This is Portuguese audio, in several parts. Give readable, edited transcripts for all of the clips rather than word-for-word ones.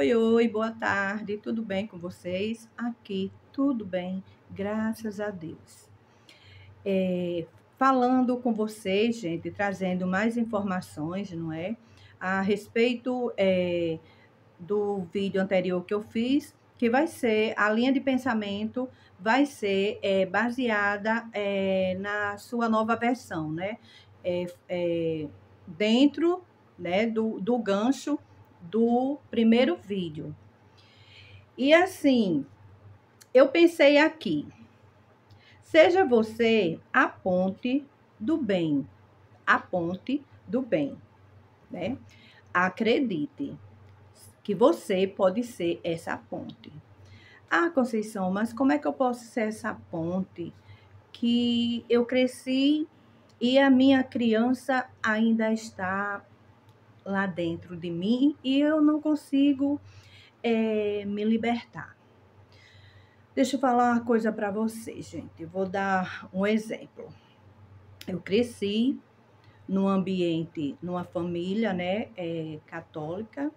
Oi, oi, boa tarde, tudo bem com vocês? Aqui tudo bem, graças a Deus. Falando com vocês, gente, trazendo mais informações, não é? A respeito do vídeo anterior que eu fiz, que vai ser, a linha de pensamento vai ser baseada na sua nova versão, né? É, é, dentro, né, do gancho do primeiro vídeo. E assim, eu pensei aqui, seja você a ponte do bem, a ponte do bem, né? Acredite que você pode ser essa ponte. Ah, Conceição, mas como é que eu posso ser essa ponte que eu cresci e a minha criança ainda está lá dentro de mim e eu não consigo me libertar? Deixa eu falar uma coisa para vocês, gente. Eu vou dar um exemplo. Eu cresci num ambiente, numa família, né, católica,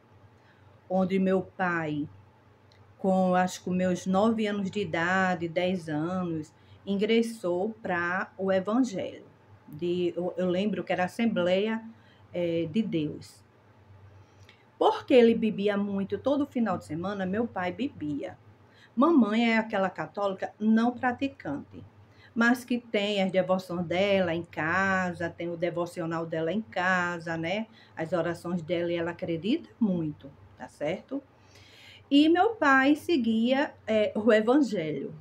onde meu pai, com acho que meus 9 anos de idade, 10 anos, ingressou para o Evangelho. Eu lembro que era Assembleia de Deus. Porque ele bebia muito, todo final de semana, meu pai bebia. Mamãe é aquela católica não praticante, mas que tem as devoções dela em casa, tem o devocional dela em casa, né? As orações dela e ela acredita muito, tá certo? E meu pai seguia o evangelho,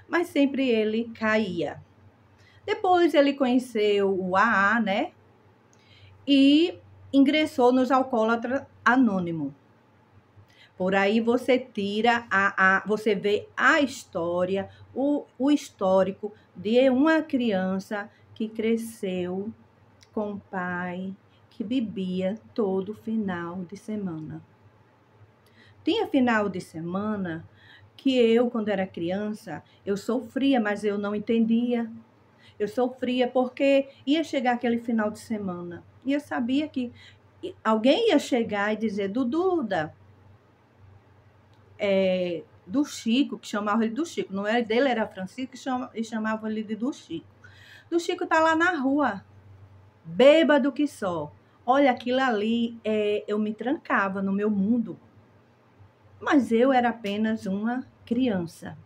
mas sempre ele caía. Depois ele conheceu o AA, né? E ingressou nos alcoólatras anônimos. Por aí você tira, você vê a história, o histórico de uma criança que cresceu com um pai que bebia todo final de semana. Tinha final de semana que eu, quando era criança, eu sofria, mas eu não entendia. Eu sofria porque ia chegar aquele final de semana e eu sabia que alguém ia chegar e dizer, Dududa, do Chico, que chamava ele do Chico, não era dele, era Francisco, e chamava ele de do Chico. Do Chico tá lá na rua, bêbado que só. Olha, aquilo ali, eu me trancava no meu mundo. Mas eu era apenas uma criança.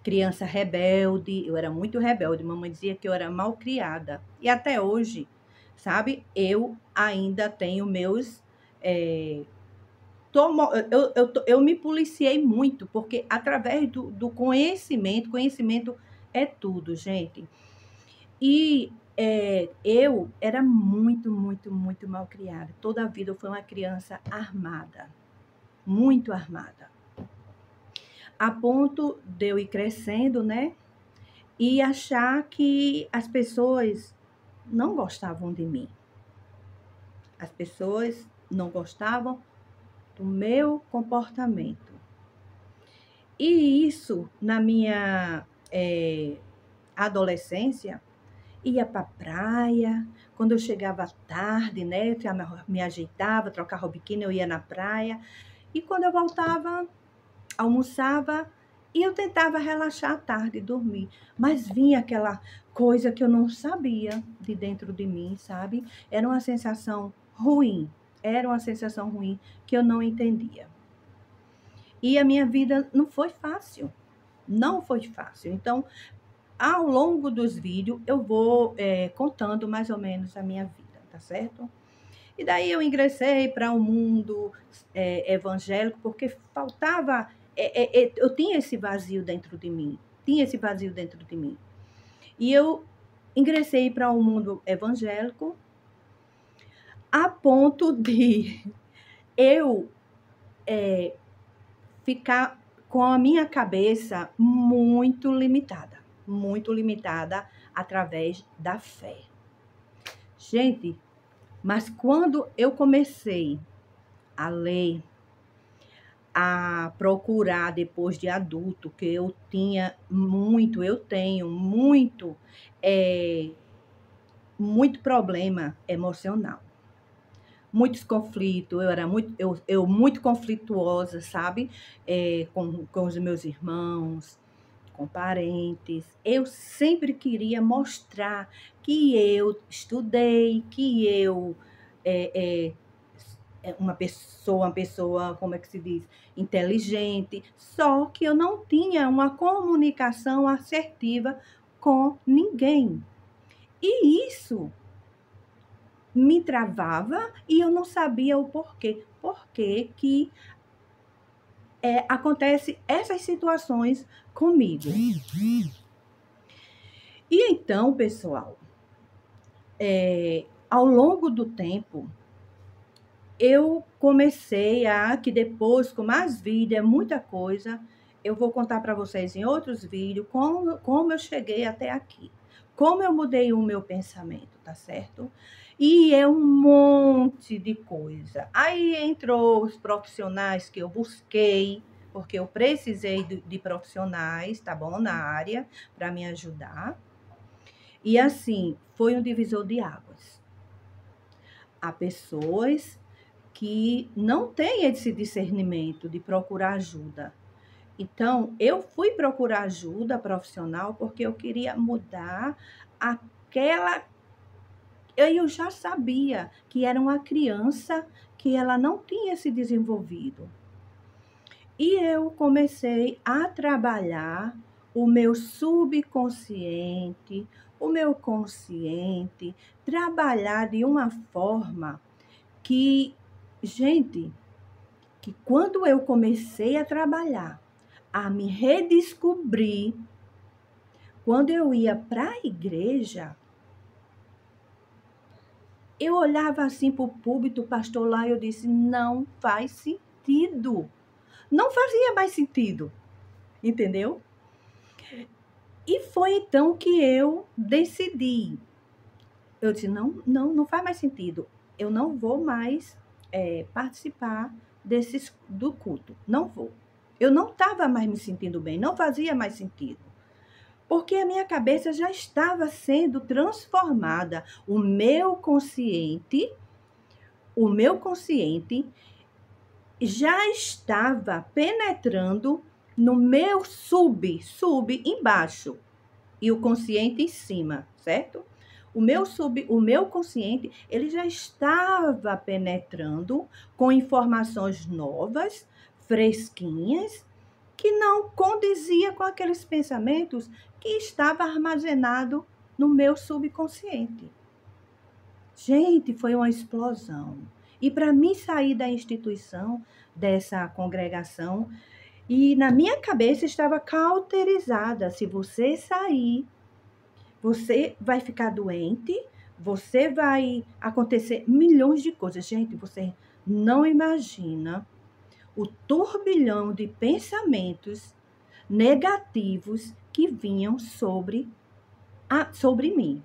Criança rebelde, eu era muito rebelde. Mamãe dizia que eu era mal criada. E até hoje, sabe, eu ainda tenho meus eu me policiei muito, porque através do conhecimento é tudo, gente. E eu era muito mal criada. Toda a vida eu fui uma criança armada, muito armada. A ponto de eu ir crescendo, né? E achar que as pessoas não gostavam de mim. As pessoas não gostavam do meu comportamento. E isso, na minha adolescência, ia para a praia. Quando eu chegava tarde, né, eu me ajeitava, trocava o biquíni, eu ia na praia. E quando eu voltava, almoçava e eu tentava relaxar à tarde, dormir. Mas vinha aquela coisa que eu não sabia de dentro de mim, sabe? Era uma sensação ruim. Era uma sensação ruim que eu não entendia. E a minha vida não foi fácil. Não foi fácil. Então, ao longo dos vídeos, eu vou contando mais ou menos a minha vida, tá certo? E daí eu ingressei para um mundo evangélico, porque faltava... eu tinha esse vazio dentro de mim. Tinha esse vazio dentro de mim. E eu ingressei para um mundo evangélico a ponto de eu ficar com a minha cabeça muito limitada através da fé. Gente, mas quando eu comecei a ler, a procurar depois de adulto, que eu tenho muito problema emocional. muitos conflitos, eu muito conflituosa, sabe? Com os meus irmãos, com parentes. Eu sempre queria mostrar que eu estudei, que eu é, uma pessoa, como é que se diz, inteligente, só que eu não tinha uma comunicação assertiva com ninguém. E isso me travava e eu não sabia o porquê. Por que acontece essas situações comigo? E então, pessoal, ao longo do tempo, eu comecei que depois, com mais vídeo, muita coisa, eu vou contar para vocês em outros vídeos como eu cheguei até aqui. Como eu mudei o meu pensamento, tá certo? E é um monte de coisa. Aí entrou os profissionais que eu busquei, porque eu precisei de profissionais, tá bom? Na área, para me ajudar. E assim, foi um divisor de águas. Há pessoas que não têm esse discernimento de procurar ajuda. Então, eu fui procurar ajuda profissional porque eu queria mudar aquela. Eu já sabia que era uma criança que ela não tinha se desenvolvido. E eu comecei a trabalhar o meu subconsciente, o meu consciente, trabalhar de uma forma que, gente, que quando eu comecei a trabalhar, a me redescobrir, quando eu ia para a igreja, eu olhava assim para o púlpito, o pastor lá, e eu disse, não faz sentido. Não fazia mais sentido, entendeu? E foi então que eu decidi. Eu disse, não faz mais sentido. Eu não vou mais participar do culto. Não vou. Eu não estava mais me sentindo bem, não fazia mais sentido. Porque a minha cabeça já estava sendo transformada. O meu consciente já estava penetrando no meu sub embaixo e o consciente em cima, certo? O meu consciente, ele já estava penetrando com informações novas, fresquinhas, que não condizia com aqueles pensamentos que estavam armazenados no meu subconsciente. Gente, foi uma explosão. E para mim sair da instituição, dessa congregação, e na minha cabeça estava cauterizada, se você sair, você vai ficar doente, você vai acontecer milhões de coisas. Gente, você não imagina o turbilhão de pensamentos negativos que vinham sobre mim.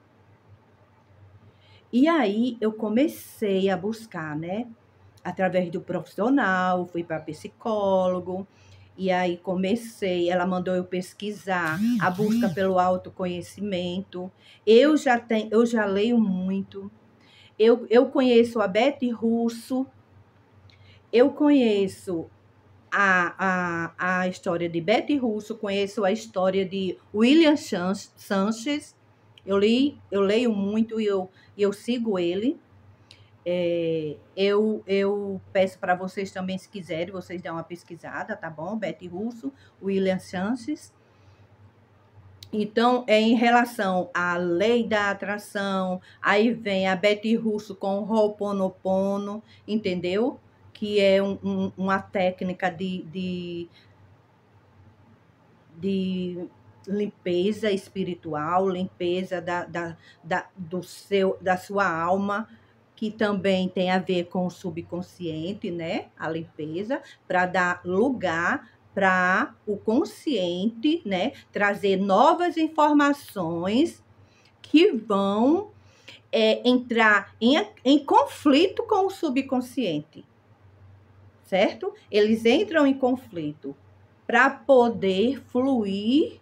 E aí eu comecei a buscar, né? Através do profissional, fui para psicólogo, e aí ela mandou eu pesquisar a busca pelo autoconhecimento. Eu já leio muito. Eu conheço a Betty Russo, eu conheço a história de Betty Russo, conheço a história de William Sanches. Eu leio muito e eu sigo ele. Eu peço para vocês também, se quiserem, vocês dão uma pesquisada, tá bom? Betty Russo, William Sanches. Então, em relação à lei da atração, aí vem a Betty Russo com o Ho'oponopono, entendeu? Que é uma técnica de limpeza espiritual, limpeza da sua alma, que também tem a ver com o subconsciente, né? A limpeza, para dar lugar para o consciente, né? Trazer novas informações que vão entrar em conflito com o subconsciente, certo? Eles entram em conflito para poder fluir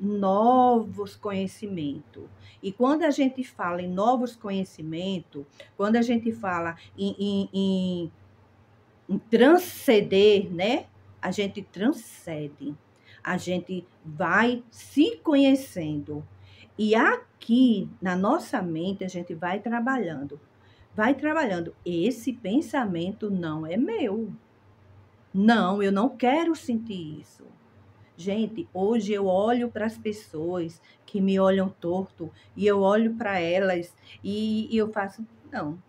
novos conhecimentos. E quando a gente fala em novos conhecimentos, quando a gente fala em transcender, né? A gente transcende. A gente vai se conhecendo. E aqui, na nossa mente, a gente vai trabalhando. Vai trabalhando. Esse pensamento não é meu. Não, eu não quero sentir isso. Gente, hoje eu olho para as pessoas que me olham torto e eu olho para elas e eu faço, não,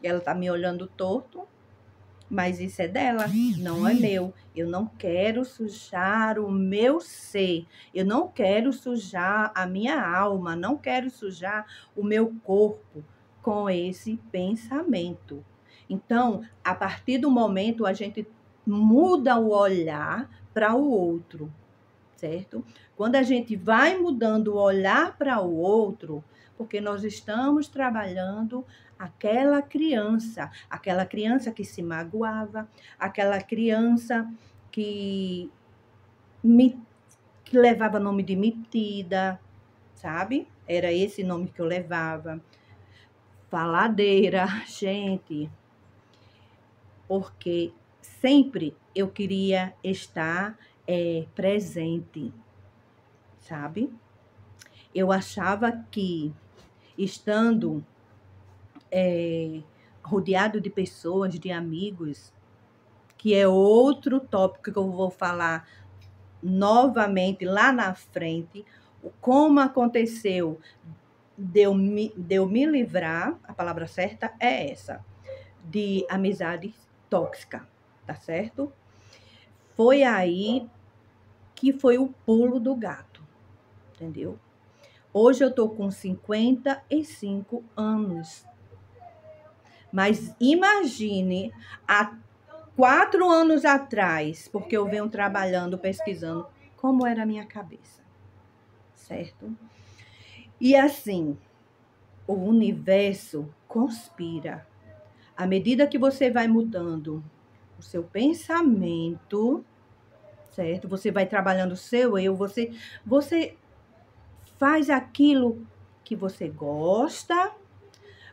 ela está me olhando torto, mas isso é dela, não é meu. Eu não quero sujar o meu ser, eu não quero sujar a minha alma, não quero sujar o meu corpo com esse pensamento. Então, a partir do momento, a gente muda o olhar para o outro, certo? Quando a gente vai mudando o olhar para o outro, porque nós estamos trabalhando aquela criança que se magoava, aquela criança que, me, que levava nome de metida, sabe? Era esse nome que eu levava. Faladeira, gente, porque sempre eu queria estar presente, sabe? Eu achava que estando rodeado de pessoas, de amigos, que é outro tópico que eu vou falar novamente lá na frente, como aconteceu de eu me livrar, a palavra certa é essa, de amizade tóxica, tá certo? Foi aí que foi o pulo do gato, entendeu? Hoje eu tô com 55 anos. Mas imagine há 4 anos atrás, porque eu venho trabalhando, pesquisando, como era a minha cabeça, certo? E assim, o universo conspira. À medida que você vai mudando o seu pensamento, certo? Você vai trabalhando o seu eu, você faz aquilo que você gosta,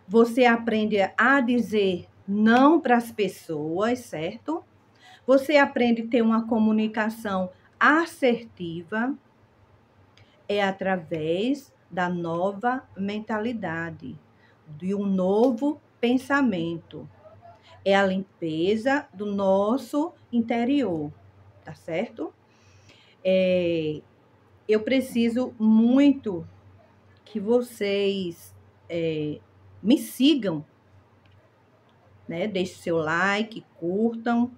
você aprende a dizer não para as pessoas, certo? Você aprende a ter uma comunicação assertiva, é através da nova mentalidade, de um novo pensamento. É a limpeza do nosso interior, tá certo? Eu preciso muito que vocês me sigam, né? Deixe seu like, curtam,